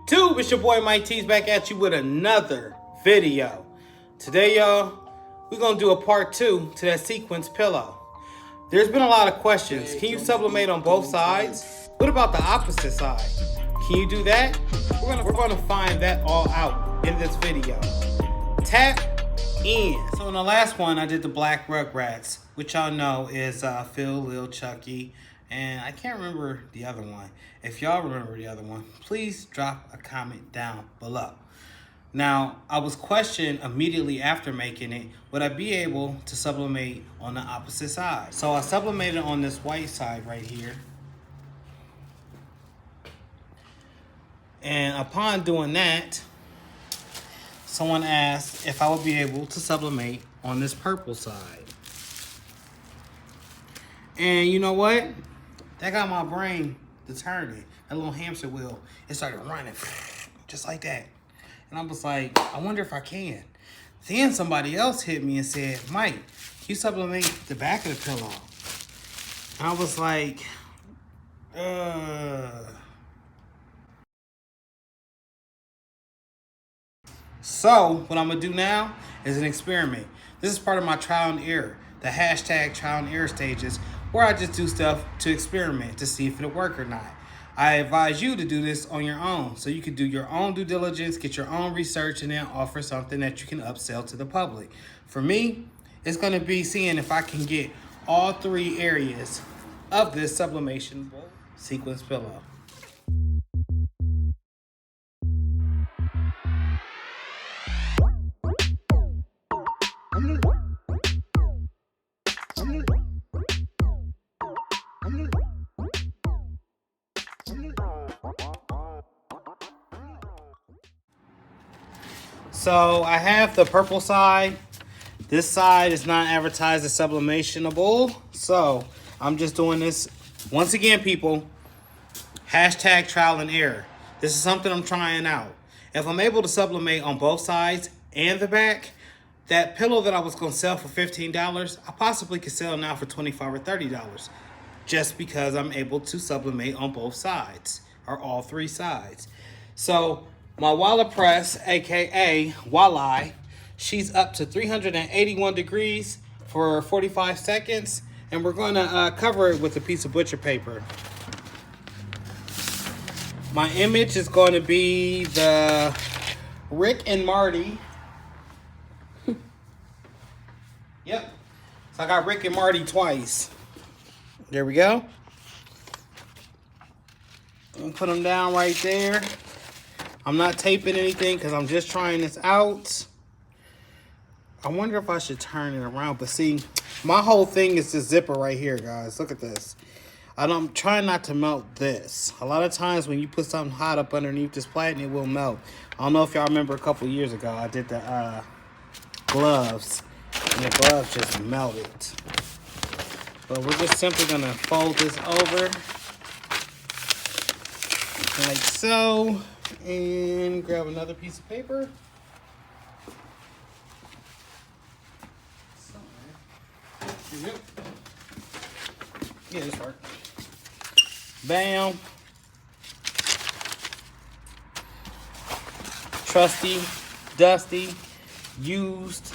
YouTube, it's your boy Mike T's back at you with another video. Today, y'all, we're gonna do a part 2 to that sequence pillow. There's been a lot of questions. Can you sublimate on both sides? What about the opposite side? Can you do that? We're gonna find that all out in this video. Tap in. So in the last one, I did the black Rugrats, which y'all know is Phil, Lil, Chucky, and I can't remember the other one. If y'all remember the other one, please drop a comment down below. Now, I was questioned immediately after making it, would I be able to sublimate on the opposite side? So I sublimated on this white side right here. And upon doing that, someone asked if I would be able to sublimate on this purple side. And you know what? That got my brain to turning. That little hamster wheel, it started running just like that. And I was like, I wonder if I can. Then somebody else hit me and said, Mike, you sublimate the back of the pillow. And I was like, So what I'm gonna do now is an experiment. This is part of my trial and error, the hashtag trial and error stages, where I just do stuff to experiment to see if it'll work or not. I advise you to do this on your own, so you can do your own due diligence, get your own research, and then offer something that you can upsell to the public. For me, it's gonna be seeing if I can get all 3 areas of this sublimation sequence pillow. So I have the purple side. This side is not advertised as sublimationable. So I'm just doing this. Once again, people, hashtag trial and error. This is something I'm trying out. If I'm able to sublimate on both sides and the back, that pillow that I was gonna sell for $15, I possibly could sell now for $25 or $30. Just because I'm able to sublimate on both sides, or all 3 sides. So my Walla press, aka Walleye, she's up to 381 degrees for 45 seconds, and we're gonna cover it with a piece of butcher paper. My image is going to be the Rick and Marty. Yep. So I got Rick and Marty twice. There we go. And put them down right there. I'm not taping anything because I'm just trying this out. I wonder if I should turn it around. But see, my whole thing is this zipper right here, guys. Look at this. I'm trying not to melt this. A lot of times when you put something hot up underneath this platen, it will melt. I don't know if y'all remember a couple years ago, I did the gloves. And the gloves just melted. But we're just simply going to fold this over. Like so. And grab another piece of paper. Yep. Yeah, this works. Bam. Trusty, dusty, used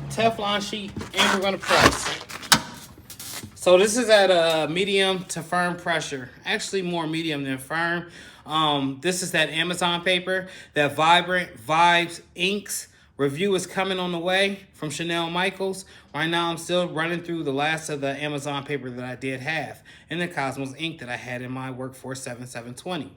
Teflon sheet, and we're gonna press. So this is at a medium to firm pressure. Actually more medium than firm. This is that Amazon paper, that Vibrant Vibes Inks. Review is coming on the way from Chanel Michaels. Right now I'm still running through the last of the Amazon paper that I did have, and the Cosmos ink that I had in my Workforce 7720.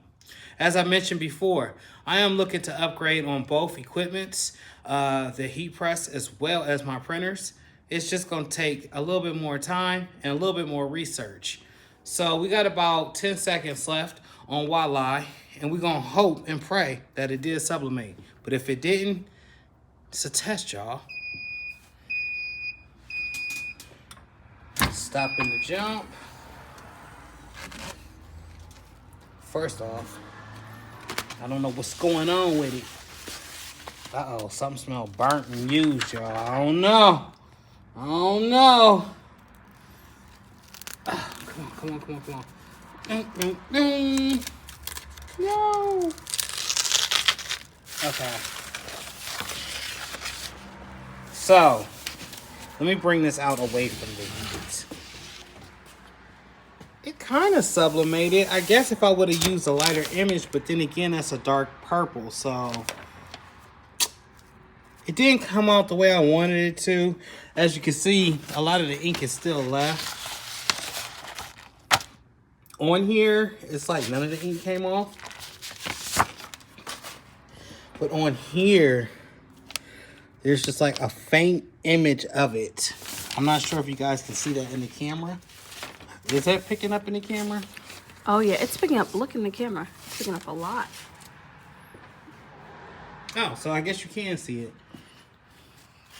As I mentioned before, I am looking to upgrade on both equipments, the heat press as well as my printers. It's just gonna take a little bit more time and a little bit more research. So we got about 10 seconds left on Walleye, and we're gonna hope and pray that it did sublimate. But if it didn't, it's a test, y'all. Stopping the jump. First off, I don't know what's going on with it. Uh-oh, something smells burnt and used, y'all. I don't know. I don't know. Come on. Okay. So, let me bring this out away from the heat. It kind of sublimated. I guess if I would have used a lighter image, but then again, that's a dark purple, so it didn't come out the way I wanted it to. As you can see, a lot of the ink is still left. On here, it's like none of the ink came off. But on here, there's just like a faint image of it. I'm not sure if you guys can see that in the camera. Is that picking up in the camera? Oh yeah, it's picking up. Look in the camera. It's picking up a lot. Oh, so I guess you can see it.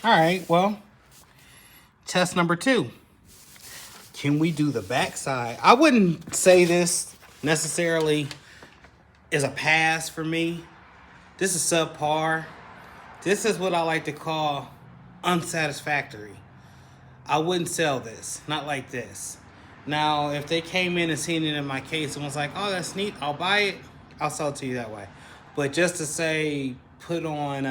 All right, well, test number 2. Can we do the back side? I wouldn't say this necessarily is a pass for me. This is subpar. This is what I like to call unsatisfactory. I wouldn't sell this, not like this. Now, if they came in and seen it in my case and was like, oh, that's neat, I'll buy it, I'll sell it to you that way. But just to say, put on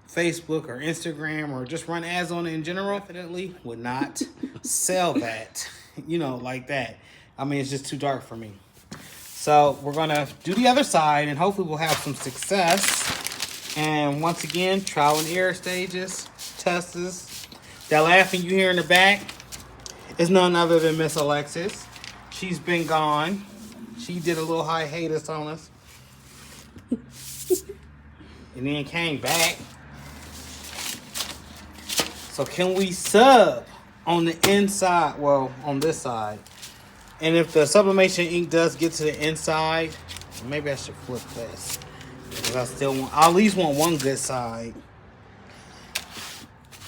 Facebook or Instagram or just run ads on it in general, definitely would not sell that, you know, like that. I mean, it's just too dark for me. So we're gonna do the other side and hopefully we'll have some success. And once again, trial and error stages, tests. That laughing you hear in the back is none other than Miss Alexis. She's been gone. She did a little hiatus on us. And then came back. So can we sub on the inside? Well, on this side. And if the sublimation ink does get to the inside, maybe I should flip this. Because I still want, I at least want one good side.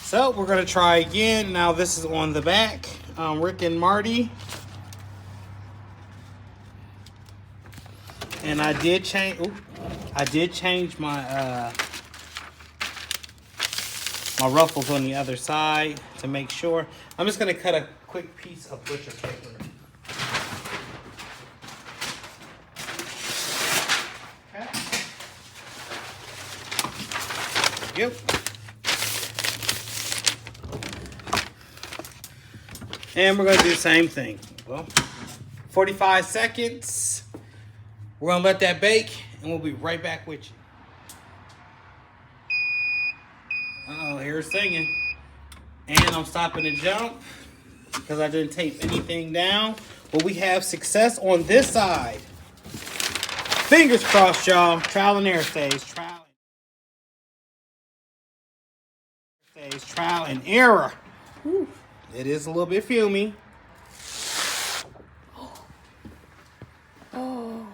So we're gonna try again. Now this is on the back. Rick and Marty. And I did change. I did change my my ruffles on the other side to make sure. I'm just gonna cut a quick piece of butcher paper. Okay. Yep. And we're gonna do the same thing. Well, 45 seconds. We're gonna let that bake and we'll be right back with you. Uh-oh, here's singing. And I'm stopping the jump because I didn't tape anything down. But we have success on this side. Fingers crossed, y'all. Trial and error stage. Trial and error. Whew. It is a little bit fumey. Oh.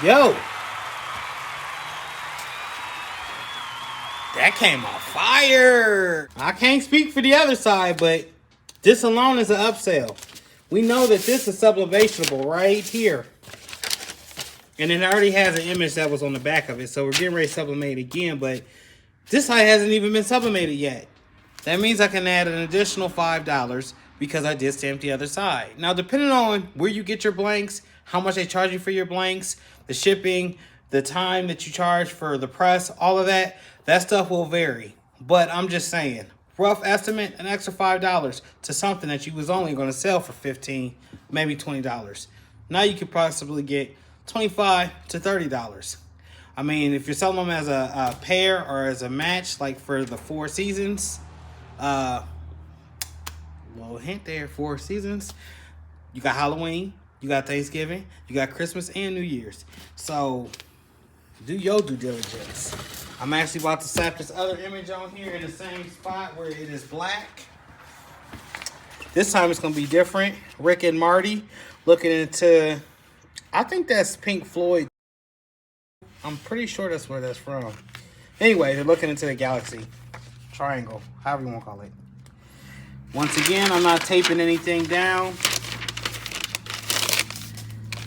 Yo. That came on fire. I can't speak for the other side, but this alone is an upsell. We know that this is sublimationable right here. And it already has an image that was on the back of it. So we're getting ready to sublimate again. But this side hasn't even been sublimated yet. That means I can add an additional $5 because I did stamp the other side. Now, depending on where you get your blanks, how much they charge you for your blanks, the shipping, the time that you charge for the press, all of that stuff will vary. But I'm just saying, rough estimate, an extra $5 to something that you was only going to sell for $15, maybe $20. Now you could possibly get $25 to $30. I mean, if you're selling them as a pair or as a match, like for the 4 seasons, little hint there, 4 seasons, you got Halloween, you got Thanksgiving, you got Christmas and New Year's. So do your due diligence. I'm actually about to slap this other image on here in the same spot where it is black. This time it's going to be different. Rick and Marty looking into, I think that's Pink Floyd. I'm pretty sure that's where that's from. Anyway, they're looking into the galaxy. Triangle, however you want to call it. Once again, I'm not taping anything down.